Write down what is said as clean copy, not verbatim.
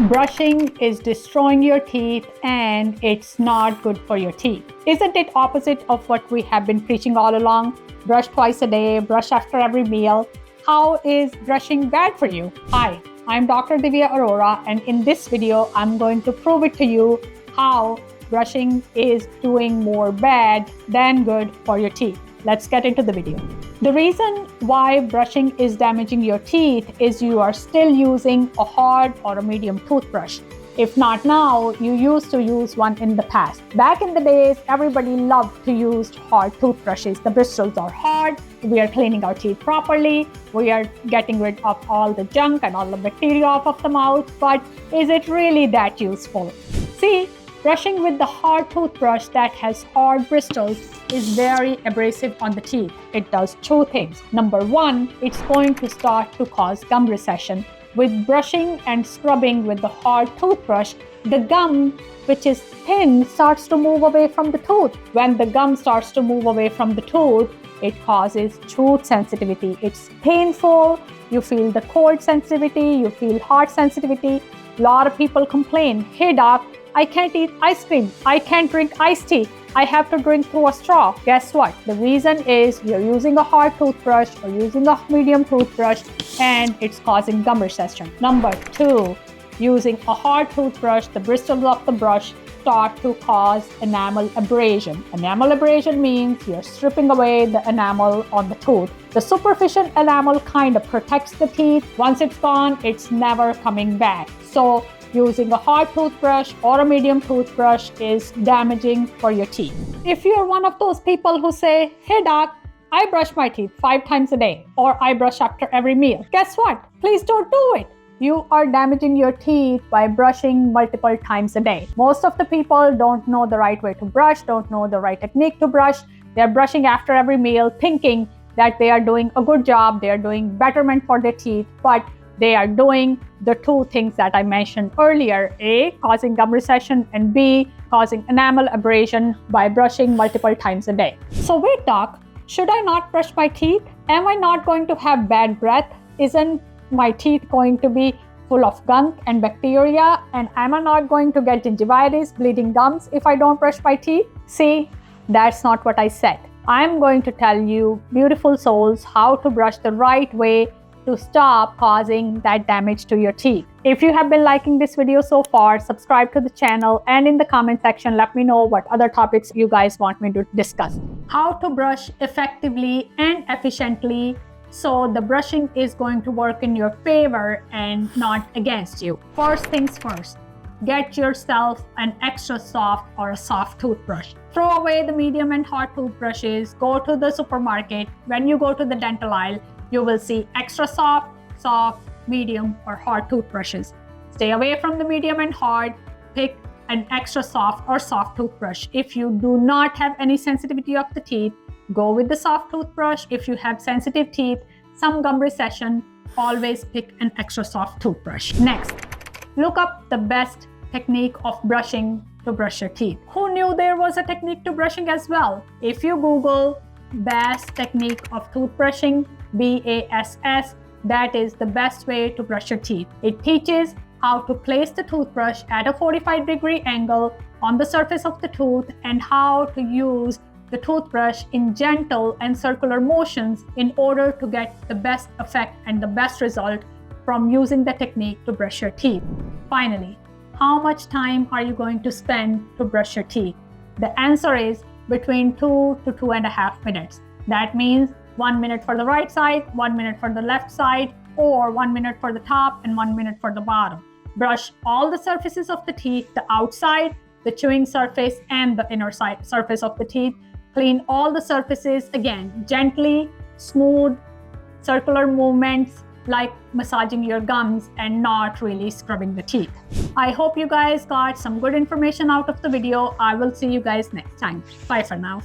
Brushing is destroying your teeth and it's not good for your teeth. Isn't it opposite of what we have been preaching all along? Brush twice a day, brush after every meal. How is brushing bad for you? Hi, I'm Dr. Divya Arora, and in this video, I'm going to prove it to you how brushing is doing more bad than good for your teeth. Let's get into the video. The reason why brushing is damaging your teeth is you are still using a hard or a medium toothbrush. If not now, you used to use one in the past. Back in the days, everybody loved to use hard toothbrushes. The bristles are hard, we are cleaning our teeth properly, we are getting rid of all the junk and all the bacteria off of the mouth, but is it really that useful? See, brushing with the hard toothbrush that has hard bristles is very abrasive on the teeth. It does two things. Number one, it's going to start to cause gum recession. With brushing and scrubbing with the hard toothbrush, the gum, which is thin, starts to move away from the tooth. When the gum starts to move away from the tooth, it causes tooth sensitivity. It's painful. You feel the cold sensitivity, you feel hot sensitivity. A lot of people complain, "Hey doc, I can't eat ice cream. I can't drink iced tea. I have to drink through a straw." Guess what? The reason is you're using a hard toothbrush or using a medium toothbrush and it's causing gum recession. Number two, using a hard toothbrush, the bristles of the brush start to cause enamel abrasion. Enamel abrasion means you're stripping away the enamel on the tooth. The superficial enamel kind of protects the teeth. Once it's gone, it's never coming back. So using a hard toothbrush or a medium toothbrush is damaging for your teeth. If you're one of those people who say, "Hey doc, I brush my teeth 5 times a day," or "I brush after every meal," guess what? Please don't do it. You are damaging your teeth by brushing multiple times a day. Most of the people don't know the right way to brush, don't know the right technique to brush. They're brushing after every meal thinking that they are doing a good job, they are doing betterment for their teeth, but they are doing the two things that I mentioned earlier: A, causing gum recession, and B, causing enamel abrasion by brushing multiple times a day. So wait doc, should I not brush my teeth? Am I not going to have bad breath? Isn't my teeth going to be full of gunk and bacteria? And am I not going to get gingivitis, bleeding gums if I don't brush my teeth? See, that's not what I said. I'm going to tell you, beautiful souls, how to brush the right way to stop causing that damage to your teeth. If you have been liking this video so far, subscribe to the channel, and in the comment section, let me know what other topics you guys want me to discuss. How to brush effectively and efficiently so the brushing is going to work in your favor and not against you. First things first, get yourself an extra soft or a soft toothbrush. Throw away the medium and hard toothbrushes. Go to the supermarket. When you go to the dental aisle, you will see extra soft, medium, or hard toothbrushes. Stay away from the medium and hard. Pick an extra soft or soft toothbrush. If you do not have any sensitivity of the teeth, go with the soft toothbrush. If you have sensitive teeth, some gum recession, always pick an extra soft toothbrush. Next, look up the best technique of brushing to brush your teeth. Who knew there was a technique to brushing as well? If you Google best technique of toothbrushing, BASS, that is the best way to brush your teeth. It teaches how to place the toothbrush at a 45-degree angle on the surface of the tooth and how to use the toothbrush in gentle and circular motions in order to get the best effect and the best result from using the technique to brush your teeth. Finally, how much time are you going to spend to brush your teeth? The answer is between 2 to 2.5 minutes. That means 1 minute for the right side, 1 minute for the left side, or 1 minute for the top and 1 minute for the bottom. Brush all the surfaces of the teeth, the outside, the chewing surface, and the inner side surface of the teeth. Clean all the surfaces, again, gently, smooth, circular movements like massaging your gums and not really scrubbing the teeth. I hope you guys got some good information out of the video. I will see you guys next time. Bye for now.